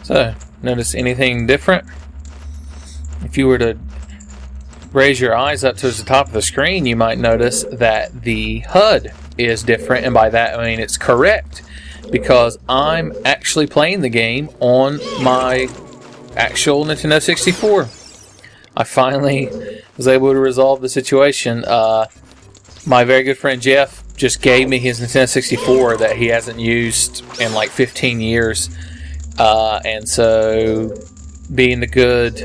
So, notice anything different? If you were to raise your eyes up towards the top of the screen, you might notice that the HUD is different, and by that I mean it's correct, because I'm actually playing the game on my actual Nintendo 64. I finally was able to resolve the situation. My very good friend Jeff just gave me his Nintendo 64 that he hasn't used in like 15 years. And so, being the good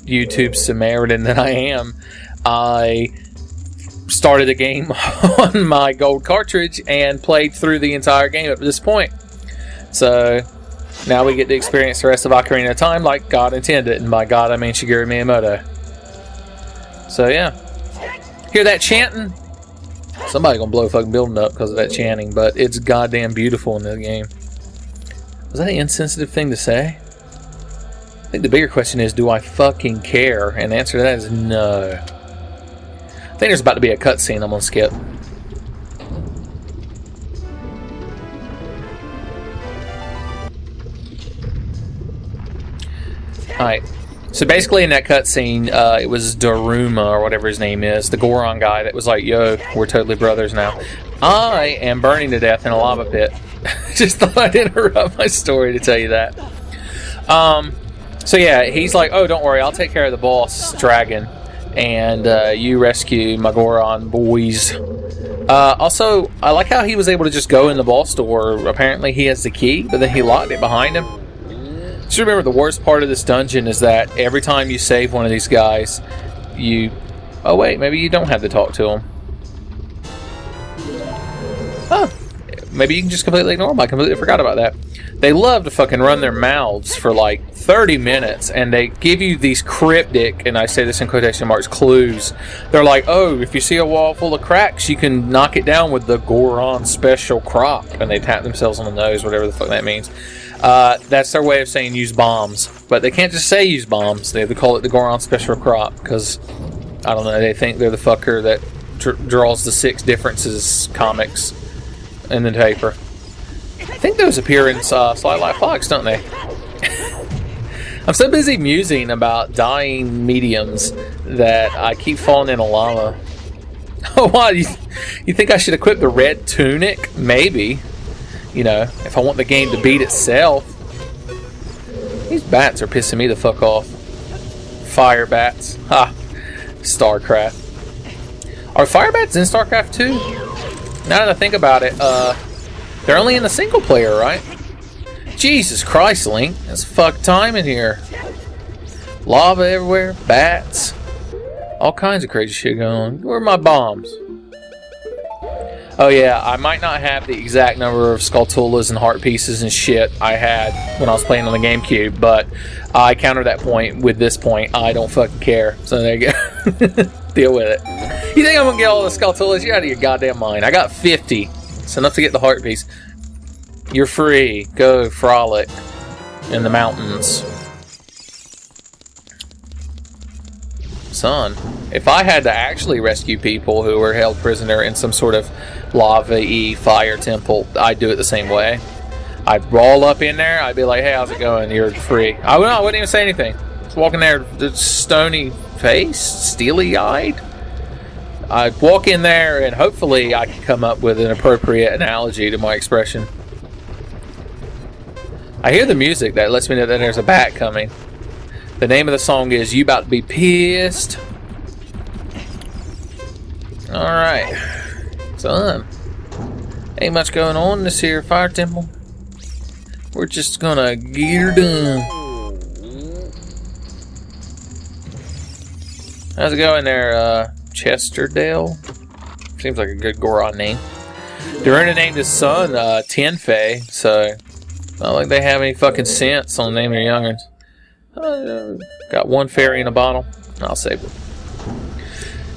YouTube Samaritan that I am, I started a game on my gold cartridge and played through the entire game up to this point. So, now we get to experience the rest of Ocarina of Time like God intended, and by God I mean Shigeru Miyamoto. So yeah, hear that chanting? Somebody gonna blow a fucking building up because of that chanting, but it's goddamn beautiful in the game. Was that an insensitive thing to say? I think the bigger question is, do I fucking care? And the answer to that is no. I think there's about to be a cutscene I'm gonna skip. Alright, so basically in that cutscene, it was Daruma, or whatever his name is, the Goron guy that was like, yo, we're totally brothers now. I am burning to death in a lava pit. Just thought I'd interrupt my story to tell you that. So yeah, he's like, oh, don't worry, I'll take care of the boss dragon, and you rescue my Goron boys. Also, I like how he was able to just go in the boss door. Apparently he has the key, but then he locked it behind him. Just remember, the worst part of this dungeon is that every time you save one of these guys, you... Oh wait, maybe you don't have to talk to him. Huh. Maybe you can just completely ignore them. I completely forgot about that. They love to fucking run their mouths for like 30 minutes, and they give you these cryptic, and I say this in quotation marks, clues. They're like, oh, if you see a wall full of cracks, you can knock it down with the Goron special crop. And they tap themselves on the nose, whatever the fuck that means. That's their way of saying use bombs. But they can't just say use bombs. They have to call it the Goron special crop, because, I don't know, they think they're the fucker that draws the 6 differences comics in the paper. I think those appear in Sly Light Fox, don't they? I'm so busy musing about dying mediums that I keep falling into lava. Oh, wow, you think I should equip the red tunic? Maybe. You know, if I want the game to beat itself. These bats are pissing me the fuck off. Fire bats. Ha. StarCraft. Are fire bats in StarCraft 2? Now that I think about it, they're only in the single player, right? Jesus Christ, Link. That's fuck time in here. Lava everywhere, bats. All kinds of crazy shit going on. Where are my bombs? Oh yeah, I might not have the exact number of Skulltulas and heart pieces and shit I had when I was playing on the GameCube, but I counter that point with this point. I don't fucking care. So there you go. Deal with it. You think I'm gonna get all the Skulltulas? You're out of your goddamn mind. I got 50. It's enough to get the heart piece. You're free. Go frolic in the mountains. Son, if I had to actually rescue people who were held prisoner in some sort of lava-y fire temple, I'd do it the same way. I'd roll up in there, I'd be like, hey, how's it going? You're free. I wouldn't even say anything. Just walking there, stony face, steely-eyed. I'd walk in there and hopefully I could come up with an appropriate analogy to my expression. I hear the music that lets me know that there's a bat coming. The name of the song is You About to Be Pissed. Alright. Son. Ain't much going on in this here fire temple. We're just gonna get her done. How's it going there, Chesterdale? Seems like a good Goron name. Daruna named his son, TMVA, so not like they have any fucking sense on naming their young'uns. Got one fairy in a bottle. I'll save it.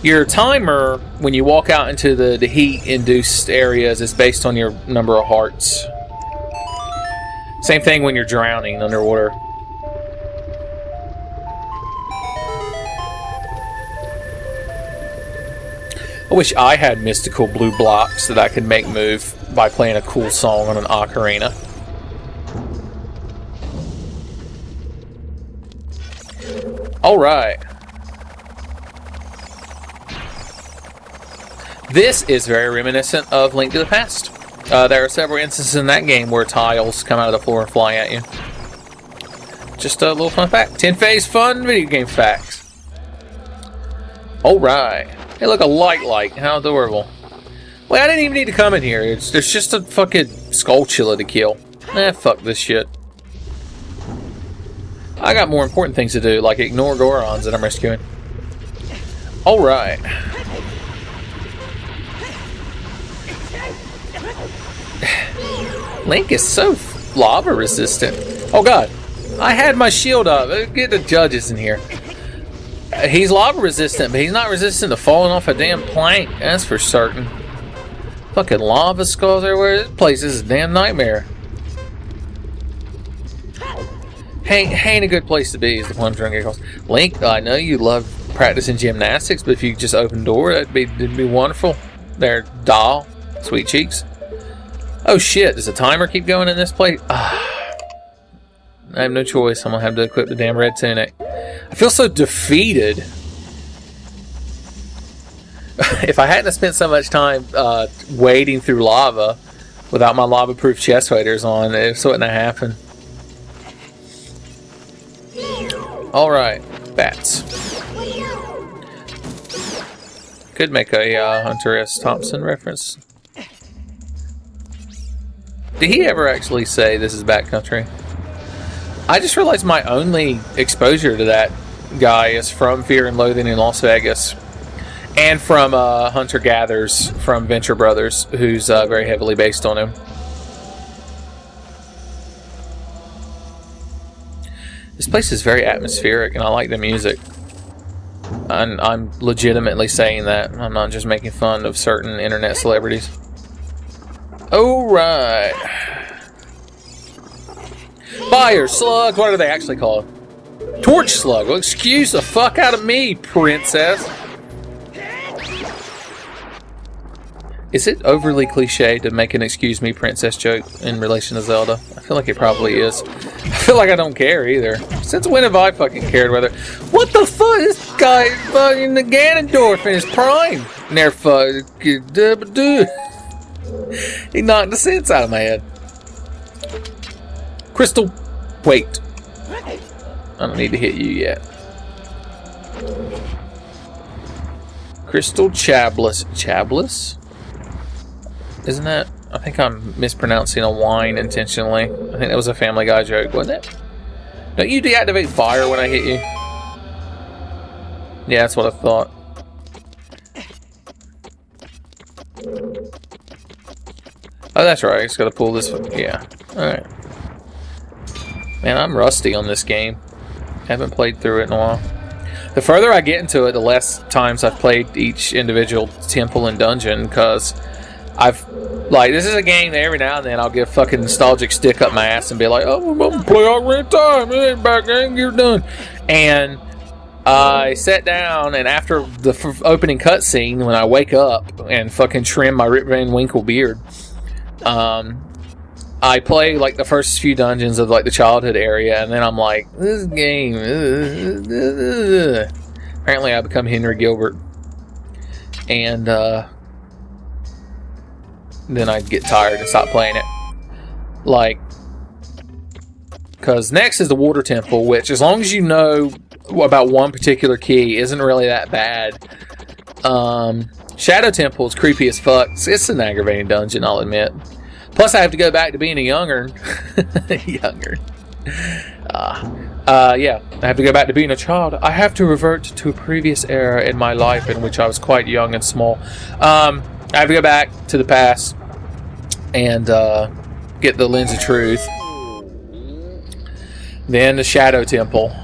Your timer, when you walk out into the heat-induced areas, is based on your number of hearts. Same thing when you're drowning underwater. I wish I had mystical blue blocks that I could make move by playing a cool song on an ocarina. Alright. This is very reminiscent of Link to the Past. There are several instances in that game where tiles come out of the floor and fly at you. Just a little fun fact. 10-phase fun video game facts. Alright. Hey, look, a light. How adorable. Wait, I didn't even need to come in here. There's just a fucking skulltula to kill. Fuck this shit. I got more important things to do, like ignore Gorons that I'm rescuing. Alright. Link is so lava resistant. Oh god. I had my shield up. Get the judges in here. He's lava resistant, but he's not resistant to falling off a damn plank. That's for certain. Fucking lava skulls everywhere. This place is a damn nightmare. Ain't a good place to be, is the point I'm trying to get across. Link, I know you love practicing gymnastics, but if you could just open the door, it'd be wonderful. There, doll. Sweet cheeks. Oh shit, does the timer keep going in this place? I have no choice. I'm gonna have to equip the damn red tunic. I feel so defeated. If I hadn't spent so much time wading through lava without my lava-proof chest waders on, it wouldn't have happened. Alright, bats. Could make a Hunter S. Thompson reference. Did he ever actually say this is backcountry? I just realized my only exposure to that guy is from Fear and Loathing in Las Vegas. And from Hunter Gathers from Venture Brothers, who's very heavily based on him. This place is very atmospheric, and I like the music. I'm legitimately saying that. I'm not just making fun of certain internet celebrities. Alright. Fire slug, what are they actually called? Torch slug. Well, excuse the fuck out of me, princess. Is it overly cliche to make an excuse me princess joke in relation to Zelda? I feel like it probably is. I feel like I don't care either. Since when have I fucking cared whether... What the fuck? This guy fucking the Ganondorf in his prime. Never fucking... He knocked the sense out of my head. Crystal, wait. I don't need to hit you yet. Crystal Chablis. Chablis? Isn't that... I think I'm mispronouncing a wine intentionally. I think that was a Family Guy joke, wasn't it? Don't you deactivate fire when I hit you? Yeah, that's what I thought. Oh, that's right. I just gotta pull this... Yeah. Alright. Man, I'm rusty on this game. Haven't played through it in a while. The further I get into it, the less times I've played each individual temple and dungeon, because I've... Like, this is a game that every now and then I'll get a fucking nostalgic stick up my ass and be like, oh, I'm gonna play Ocarina of Time, it ain't back, ain't get done. And I sat down, and after the opening cutscene, when I wake up and fucking trim my Rip Van Winkle beard, I play like the first few dungeons of like the childhood area, and then I'm like, this game. Apparently, I become Henry Gilbert, and then I get tired and stop playing it. Like, because next is the Water Temple, which, as long as you know about one particular key, isn't really that bad. Shadow Temple is creepy as fuck. It's an aggravating dungeon, I'll admit. Plus, I have to go back to being a younger. Yeah, I have to go back to being a child. I have to revert to a previous era in my life in which I was quite young and small. I have to go back to the past and get the Lens of Truth. Then the Shadow Temple.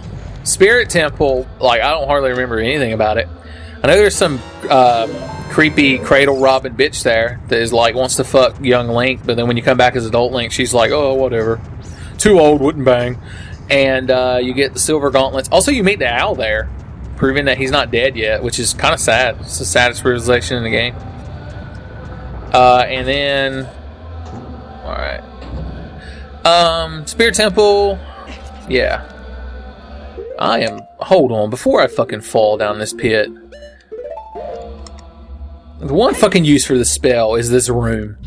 Spirit Temple, like, I don't hardly remember anything about it. I know there's some creepy cradle robbing bitch there that is like wants to fuck young Link, but then when you come back as adult Link, she's like, oh, whatever. Too old, wouldn't bang. And you get the silver gauntlets. Also, you meet the owl there, proving that he's not dead yet, which is kind of sad. It's the saddest realization in the game. And then... Alright. Spirit Temple... Yeah. Hold on, before I fucking fall down this pit. The one fucking use for this spell is this room.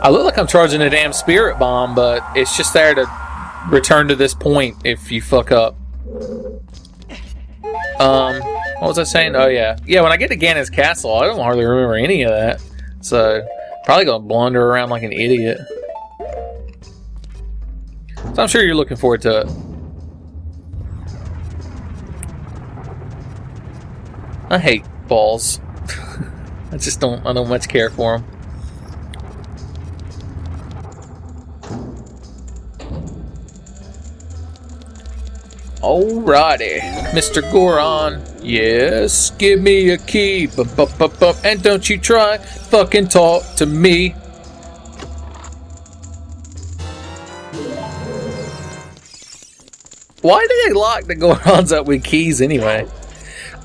I look like I'm charging a damn spirit bomb, but it's just there to return to this point if you fuck up. What was I saying? Oh, yeah. Yeah, when I get to Ganon's castle, I don't hardly remember any of that. So, probably gonna blunder around like an idiot. So I'm sure you're looking forward to it. I hate balls. I don't much care for them. Alrighty, Mr. Goron. Yes, give me a key. And don't you try fucking talk to me. Why do they lock the Gorons up with keys anyway?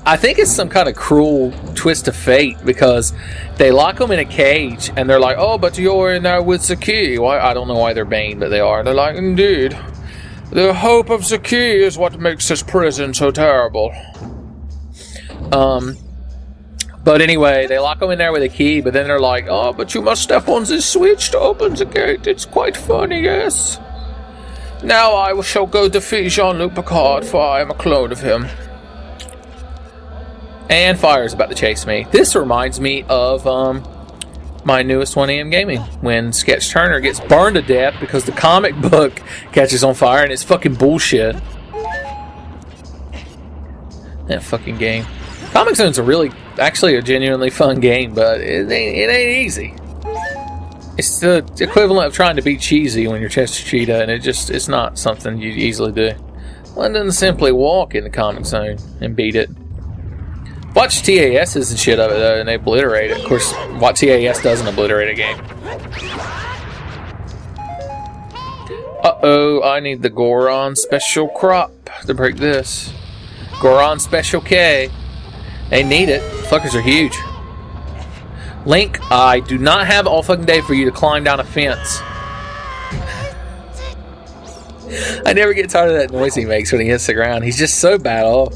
I think it's some kind of cruel twist of fate because they lock them in a cage and they're like, oh, but you're in there with the key. Why? I don't know why they're Bane, but they are. They're like, indeed. The hope of the key is what makes this prison so terrible. But anyway, they lock them in there with a key, but then they're like, oh, but you must step on this switch to open the gate. It's quite funny, yes. Now I shall go defeat Jean-Luc Picard, for I am a clone of him. And fire's about to chase me. This reminds me of my newest 1AM gaming, when Sketch Turner gets burned to death because the comic book catches on fire and it's fucking bullshit. That fucking game. Comic Zone's actually a genuinely fun game, but it ain't easy. It's the equivalent of trying to be cheesy when you're Chester Cheetah, and it's not something you easily do. One doesn't simply walk in the Comic Zone and beat it. Watch TAS's and shit of it, though, and they obliterate it. Of course, what TAS doesn't obliterate a game. Uh-oh, I need the Goron Special Crop to break this. Goron Special K. They need it. Fuckers are huge. Link, I do not have all fucking day for you to climb down a fence. I never get tired of that noise he makes when he hits the ground. He's just so bad off.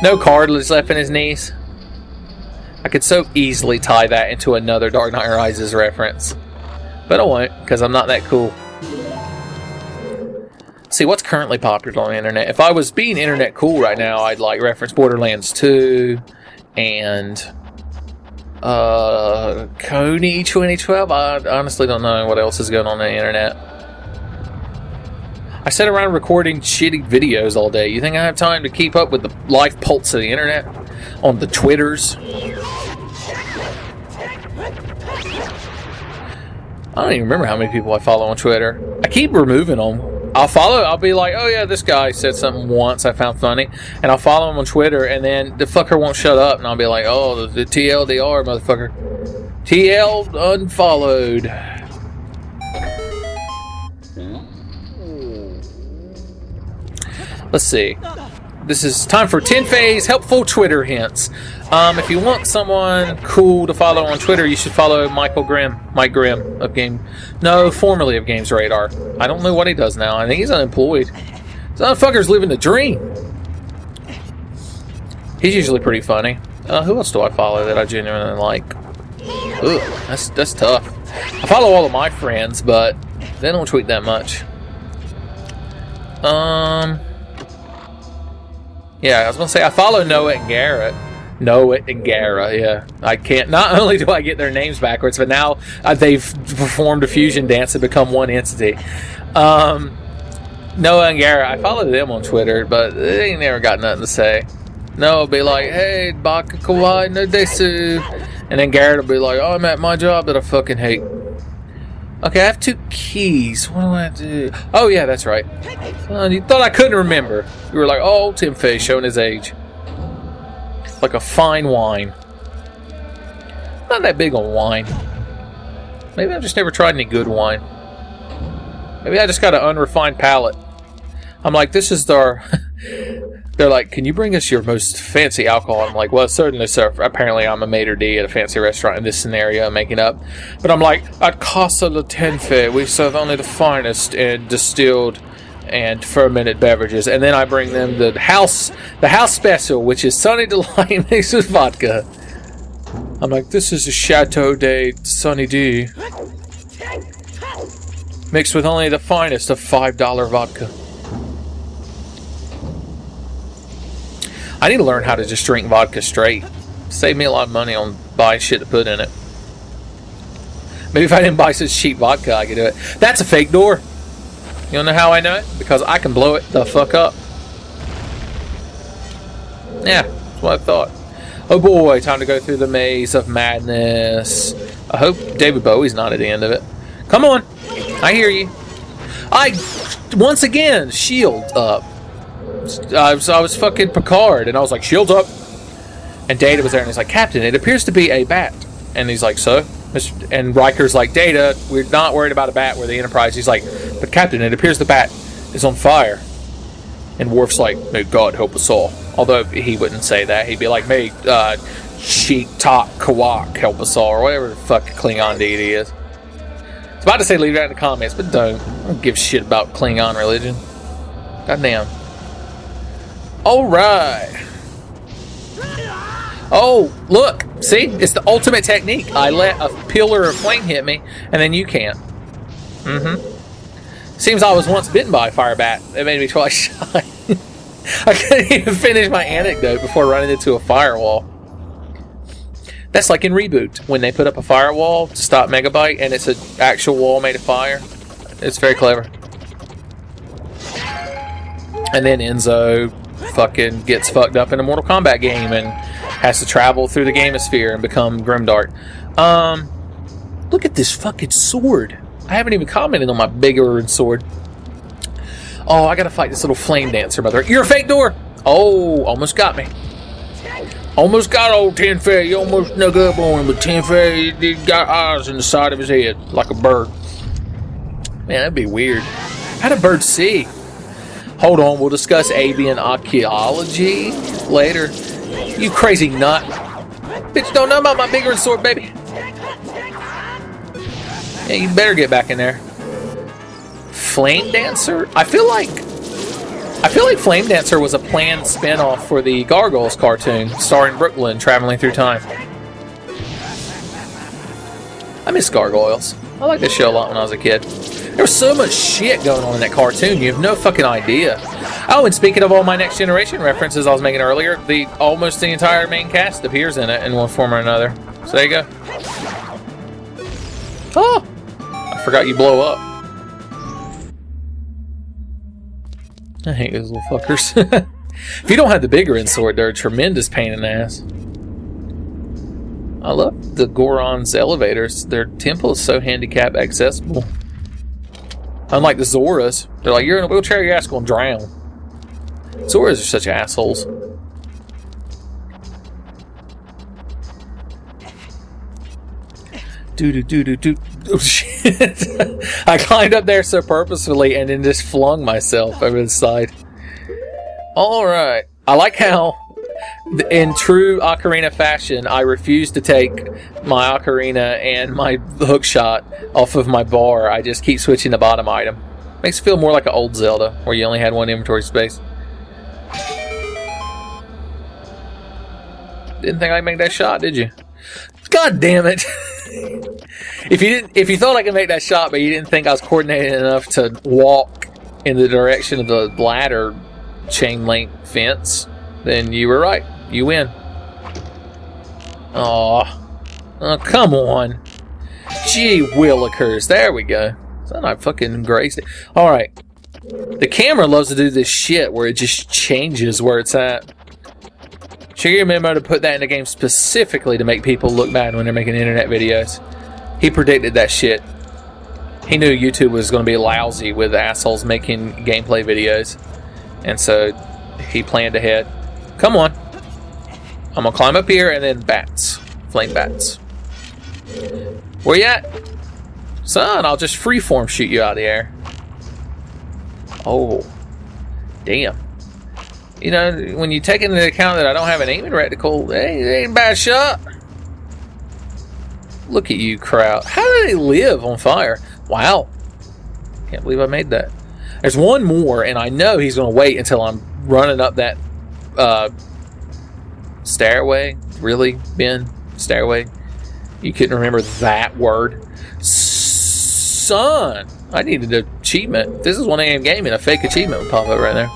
No cartilage left in his knees. I could so easily tie that into another Dark Knight Rises reference. But I won't, because I'm not that cool. See, what's currently popular on the internet? If I was being internet cool right now, I'd like reference Borderlands 2 and Coney 2012. I honestly don't know what else is going on the internet. I sit around recording shitty videos all day. You think I have time to keep up with the life pulse of the internet? On the Twitters? I don't even remember how many people I follow on Twitter. I keep removing them. I'll be like, oh yeah, this guy said something once I found funny, and I'll follow him on Twitter, and then the fucker won't shut up, and I'll be like, oh, the TLDR, motherfucker. TL unfollowed. Let's see. This is time for TMVA's helpful Twitter hints. If you want someone cool to follow on Twitter, you should follow Mike Grimm formerly of Games Radar. I don't know what he does now. I think he's unemployed. This motherfucker's living the dream. He's usually pretty funny. Who else do I follow that I genuinely like? Ugh, that's tough. I follow all of my friends, but they don't tweet that much. Yeah, I was going to say, I follow Noah and Garrett. Yeah. I can't, not only do I get their names backwards, but now they've performed a fusion dance and become one entity. Noah and Garrett, I follow them on Twitter, but they ain't never got nothing to say. Noah will be like, hey, baka kawaii no desu. And then Garrett will be like, oh, I'm at my job that I fucking hate. Okay, I have 2 keys. What do I do? Oh, yeah, that's right. You thought I couldn't remember. You were like, oh, Tim Fay showing his age. Like a fine wine. Not that big on wine. Maybe I've just never tried any good wine. Maybe I just got an unrefined palate. I'm like, this is our... They're like, can you bring us your most fancy alcohol? I'm like, well, certainly, sir. Apparently, I'm a maitre d' at a fancy restaurant in this scenario I'm making up. But I'm like, at Casa La Tenfe, we serve only the finest and distilled and fermented beverages, and then I bring them the house special, which is Sunny Delight mixed with vodka. I'm like, this is a Chateau de Sunny D mixed with only the finest of $5 vodka. I need to learn how to just drink vodka straight. Save me a lot of money on buying shit to put in it. Maybe if I didn't buy such cheap vodka, I could do it. That's a fake door. You wanna know how I know it? Because I can blow it the fuck up. Yeah, that's what I thought. Oh boy, time to go through the maze of madness. I hope David Bowie's not at the end of it. Come on, I hear you. Once again, shield up. I was fucking Picard, and I was like, shields up. And Data was there, and he's like, Captain, it appears to be a bat. And he's like, so? And Riker's like, Data, we're not worried about a bat. We're the Enterprise. He's like, but Captain, it appears the bat is on fire. And Worf's like, may God help us all. Although he wouldn't say that. He'd be like, may Sheik Tak Kawak help us all, or whatever the fuck Klingon deity is. I was about to say leave that in the comments, but don't. I don't give shit about Klingon religion. Goddamn. Alright. Oh, look. See? It's the ultimate technique. I let a pillar of flame hit me, and then you can't. Seems I was once bitten by a fire bat. It made me twice shy. I couldn't even finish my anecdote before running into a firewall. That's like in Reboot, when they put up a firewall to stop Megabyte, and it's an actual wall made of fire. It's very clever. And then Enzo fucking gets fucked up in a Mortal Kombat game and has to travel through the Gamosphere and become Grimdark. Look at this fucking sword. I haven't even commented on my bigger sword. Oh, I gotta fight this little flame dancer, brother. You're a fake door! Oh, almost got me. Almost got old TMVA. You almost snuck up on him, but TMVA, he got eyes in the side of his head, like a bird. Man, that'd be weird. How'd a bird see? Hold on, we'll discuss avian archaeology later. You crazy nut. Bitch, don't know about my bigger sword, baby. Yeah, you better get back in there. Flame Dancer? I feel like Flame Dancer was a planned spin-off for the Gargoyles cartoon, starring Brooklyn traveling through time. I miss Gargoyles. I liked this show a lot when I was a kid. There was so much shit going on in that cartoon, you have no fucking idea. Oh, and speaking of all my Next Generation references I was making earlier, almost the entire main cast appears in it in one form or another. So there you go. Oh! I forgot you blow up. I hate those little fuckers. If you don't have the bigger end sword, they're a tremendous pain in the ass. I love the Goron's elevators. Their temple is so handicap accessible. Unlike the Zoras, they're like, you're in a wheelchair, your ass gonna drown. Zoras are such assholes. Oh shit. I climbed up there so purposefully and then just flung myself over the side. Alright. I like how, in true Ocarina fashion, I refuse to take my Ocarina and my hookshot off of my bar. I just keep switching the bottom item. Makes it feel more like an old Zelda, where you only had one inventory space. Didn't think I'd make that shot, did you? God damn it. If you thought I could make that shot, but you didn't think I was coordinated enough to walk in the direction of the ladder chain link fence, then you were right. You win. Aw. Oh, come on. Gee willikers. There we go. So I fucking graced it. Alright. The camera loves to do this shit where it just changes where it's at. Shigeru Miyamoto put that in the game specifically to make people look bad when they're making internet videos. He predicted that shit. He knew YouTube was going to be lousy with assholes making gameplay videos. And so he planned ahead. Come on. I'm going to climb up here and then bats. Flame bats. Where you at? Son, I'll just freeform shoot you out of the air. Oh. Damn. You know, when you take into account that I don't have an aiming reticle, it ain't a bad shot. Look at you, crowd. How do they live on fire? Wow. Can't believe I made that. There's one more, and I know he's going to wait until I'm running up that stairway. Really, Ben? Stairway? You couldn't remember that word? Son! I needed an achievement. This is 1 a.m. gaming. A fake achievement would pop up right there.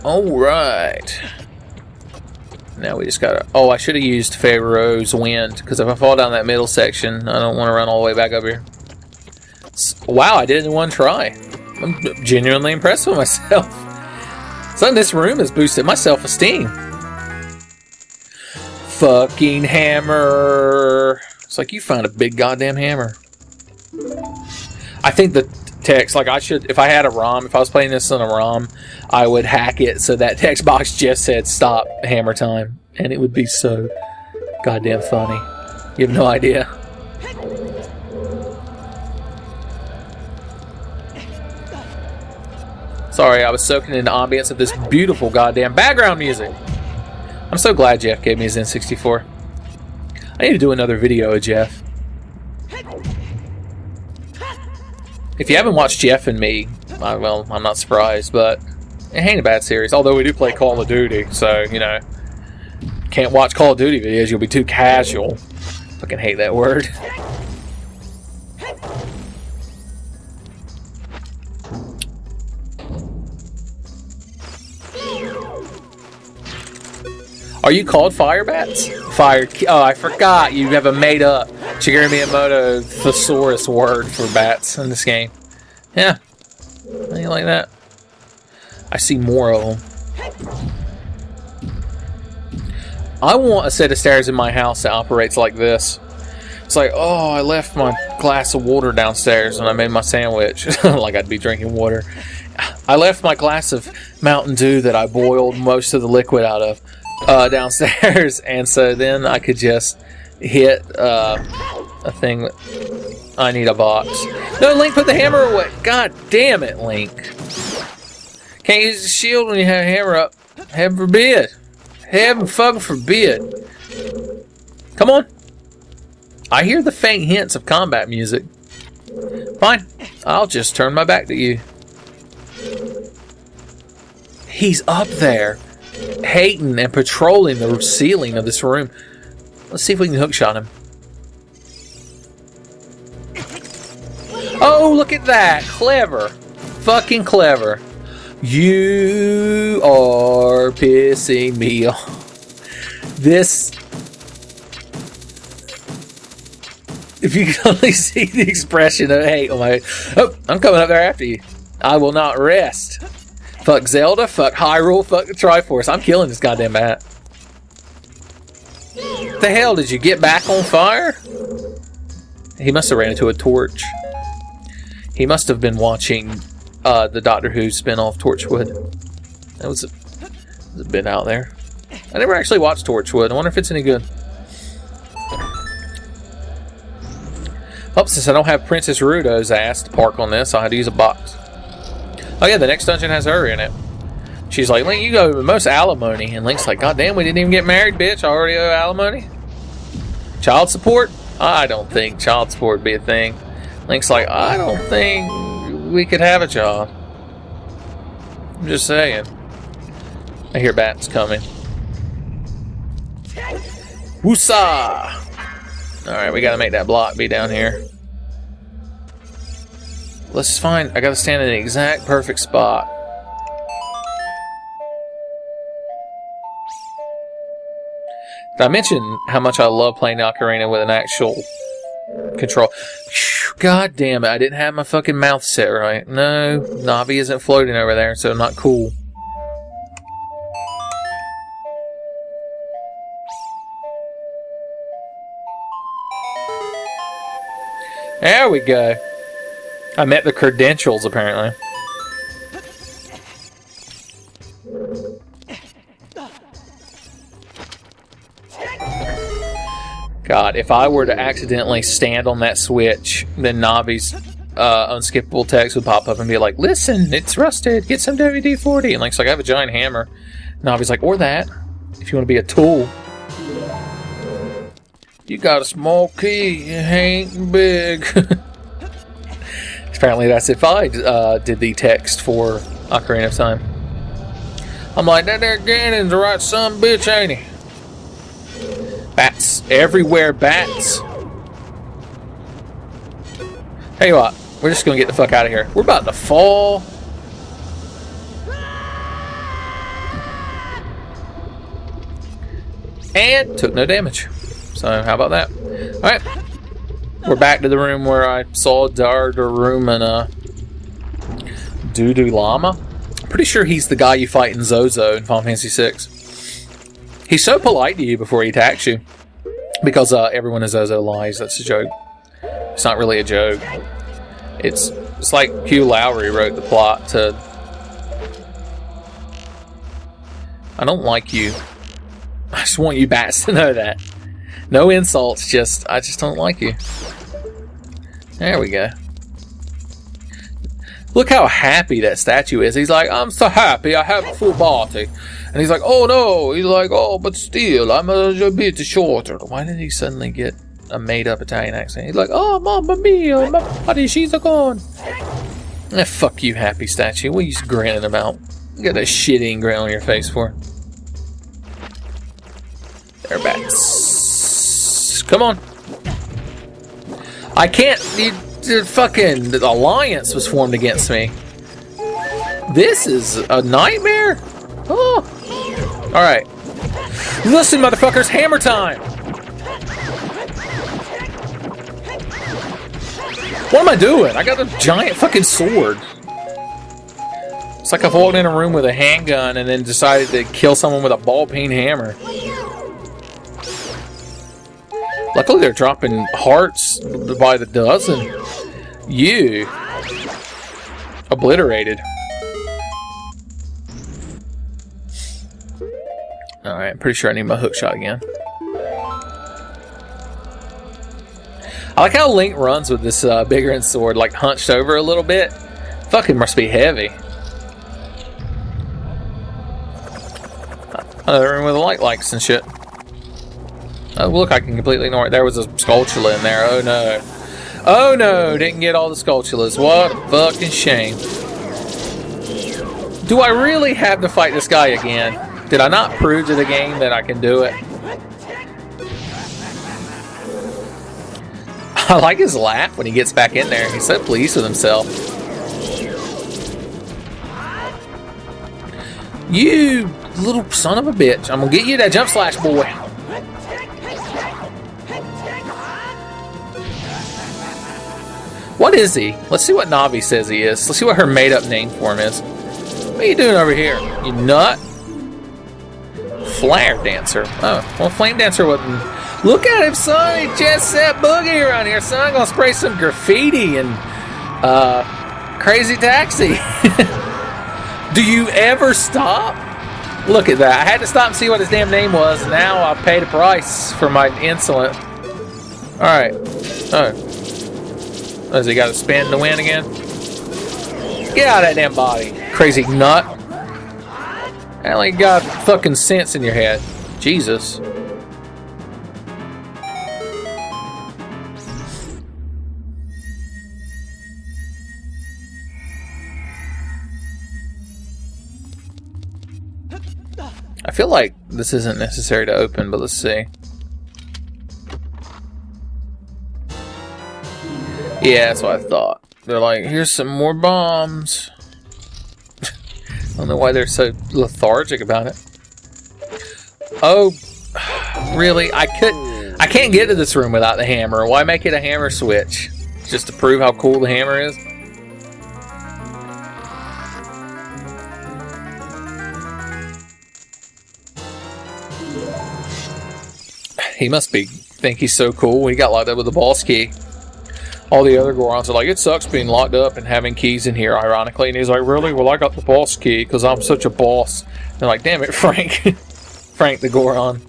Alright. Now we just gotta... Oh, I should have used Pharaoh's Wind, because if I fall down that middle section, I don't want to run all the way back up here. Wow, I did it in one try. I'm genuinely impressed with myself. Something in this room has boosted my self-esteem. Fucking hammer. It's like, you found a big goddamn hammer. I think the text, like I should, if I had a ROM, if I was playing this on a ROM, I would hack it so that text box just said stop hammer time. And it would be so goddamn funny. You have no idea. Sorry, I was soaking in the ambience of this beautiful goddamn background music. I'm so glad Jeff gave me his N64. I need to do another video of Jeff. If you haven't watched Jeff and me, well, I'm not surprised, but it ain't a bad series. Although we do play Call of Duty, so, you know, can't watch Call of Duty videos, you'll be too casual. Fucking hate that word. Are you called fire bats? Oh, I forgot. You have a made-up Shigeru Miyamoto thesaurus word for bats in this game. Yeah. Anything like that? I see more of them. I want a set of stairs in my house that operates like this. It's like, oh, I left my glass of water downstairs when I made my sandwich. Like I'd be drinking water. I left my glass of Mountain Dew that I boiled most of the liquid out of downstairs, and so then I could just hit a thing that I need a box. No, Link, put the hammer away. God damn it, Link. Can't use the shield when you have a hammer up. Heaven forbid. Heaven fucking forbid. Come on. I hear the faint hints of combat music. Fine. I'll just turn my back to you. He's up there, hating and patrolling the ceiling of this room. Let's see if we can hookshot him. Oh, look at that. Clever. Fucking clever. You are pissing me off. This... If you could only see the expression of hate on my... Oh, I'm coming up there after you. I will not rest. Fuck Zelda, fuck Hyrule, fuck the Triforce. I'm killing this goddamn bat. What the hell, did you get back on fire? He must have ran into a torch. He must have been watching the Doctor Who spin-off Torchwood. That was a bit out there. I never actually watched Torchwood. I wonder if it's any good. Oh, since I don't have Princess Rudo's ass to park on this, I'll have to use a box. Oh yeah, the next dungeon has her in it. She's like, Link, you go the most alimony. And Link's like, God damn, we didn't even get married, bitch. I already owe alimony. Child support? I don't think child support would be a thing. Link's like, I don't think we could have a job. I'm just saying. I hear bats coming. Woosah! Alright, we gotta make that block be down here. Let's find... I gotta stand in the exact perfect spot. Did I mention how much I love playing Ocarina with an actual control? God damn it, I didn't have my fucking mouth set right. No, Navi isn't floating over there, so not cool. There we go. I met the credentials, apparently. God, if I were to accidentally stand on that switch, then Navi's unskippable text would pop up and be like, listen, it's rusted, get some WD-40. And Link's like, I have a giant hammer. Navi's like, or that, if you want to be a tool. You got a small key, it ain't big. Apparently that's if I did the text for Ocarina of Time. I'm like, that there Ganon's the right son of a bitch, ain't he? Bats. Everywhere bats. Tell you what, we're just gonna get the fuck out of here. We're about to fall. And took no damage. So how about that? Alright. We're back to the room where I saw Dardarumana Dudu Llama. I'm pretty sure he's the guy you fight in Zozo in Final Fantasy VI. He's so polite to you before he attacks you. Because everyone in Zozo lies. That's a joke. It's not really a joke. It's like Hugh Lowry wrote the plot to... I don't like you. I just want you bats to know that. No insults, I just don't like you. There we go. Look how happy that statue is. He's like, I'm so happy, I have a full body. And he's like, oh no. He's like, oh, but still, I'm a bit shorter. Why did he suddenly get a made-up Italian accent? He's like, oh, mamma mia, my body, she's gone. Fuck you, happy statue. What are you grinning about? You got that shit-eating grin on your face for. They're bats. Come on. I can't. The fucking alliance was formed against me. This is a nightmare. Oh. Alright. Listen, motherfuckers. Hammer time. What am I doing? I got a giant fucking sword. It's like I've walked in a room with a handgun and then decided to kill someone with a ball-peen hammer. Luckily, they're dropping hearts by the dozen. You. Obliterated. Alright, I'm pretty sure I need my hookshot again. I like how Link runs with this bigger sword, like hunched over a little bit. Fucking must be heavy. Another room with the lights and shit. Oh, look, I can completely ignore it. There was a Skulltula in there. Oh, no. Oh, no. Didn't get all the Skulltulas. What a fucking shame. Do I really have to fight this guy again? Did I not prove to the game that I can do it? I like his laugh when he gets back in there. He's so pleased with himself. You little son of a bitch. I'm going to get you that jump slash, boy. What is he? Let's see what Navi says he is. Let's see what her made-up name for him is. What are you doing over here? You nut? Flare Dancer. Oh, well, Flame Dancer wasn't... Look at him, son! He just set boogie around here, son! I'm gonna spray some graffiti and... Crazy Taxi. Do you ever stop? Look at that. I had to stop and see what his damn name was, and now I'll pay the price for my insolent. Alright. Oh. Has he got to spin to win again? Get out of that damn body, crazy nut. I only got fucking sense in your head. Jesus. I feel like this isn't necessary to open, but let's see. Yeah, that's what I thought. They're like, here's some more bombs. I don't know why they're so lethargic about it. Oh, really? I can't get to this room without the hammer. Why make it a hammer switch? Just to prove how cool the hammer is? He must think he's so cool. He got locked up with the boss key. All the other Gorons are like, it sucks being locked up and having keys in here, ironically. And he's like, really? Well, I got the boss key because I'm such a boss. And they're like, damn it, Frank. Frank the Goron.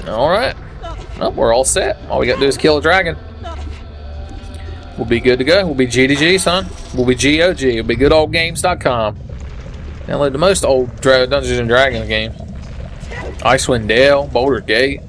Alright. Well, we're all set. All we got to do is kill a dragon. We'll be good to go. We'll be G2G, son. We'll be GOG. We'll be goodoldgames.com. Download the most old Dungeons & Dragons game. Icewind Dale, Boulder Gate.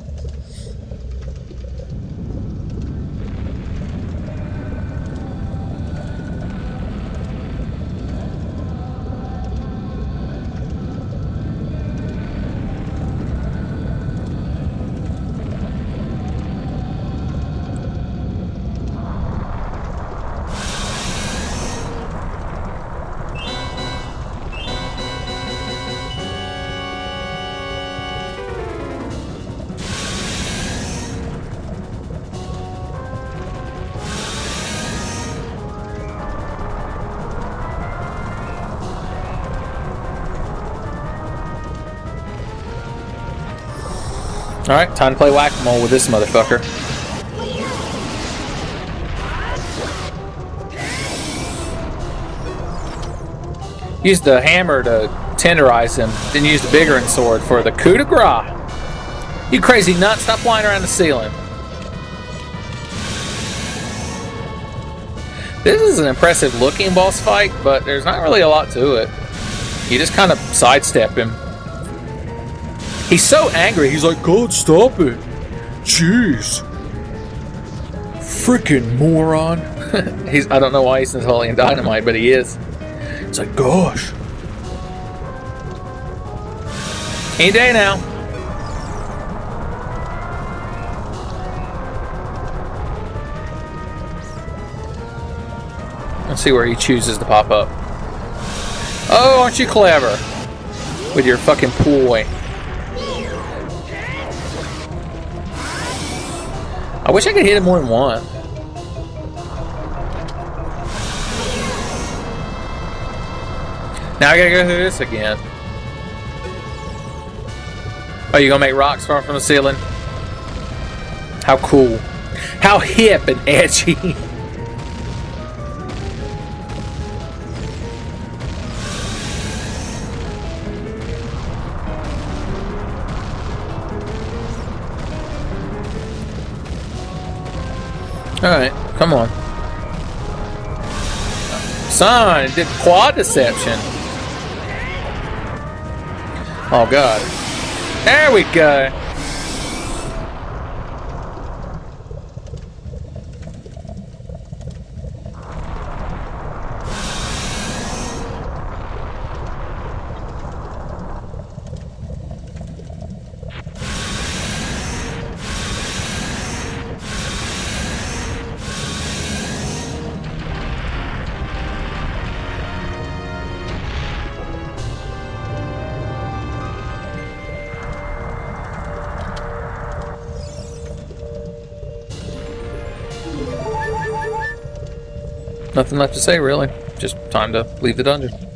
Alright, time to play whack-a-mole with this motherfucker. Use the hammer to tenderize him, then use the bigger sword for the coup de grace. You crazy nut, stop flying around the ceiling. This is an impressive looking boss fight, but there's not really a lot to it. You just kind of sidestep him. He's so angry, he's like, God, stop it. Jeez. Freaking moron. I don't know why he's Napoleon Dynamite, but he is. It's like, gosh. Any day now. Let's see where he chooses to pop up. Oh, aren't you clever? With your fucking ploy. I wish I could hit him more than one. Now I gotta go through this again. Oh, you gonna make rocks fall from the ceiling? How cool. How hip and edgy. Alright, come on. Son, it did quad deception. Oh god. There we go. Nothing left to say, really. Just time to leave the dungeon.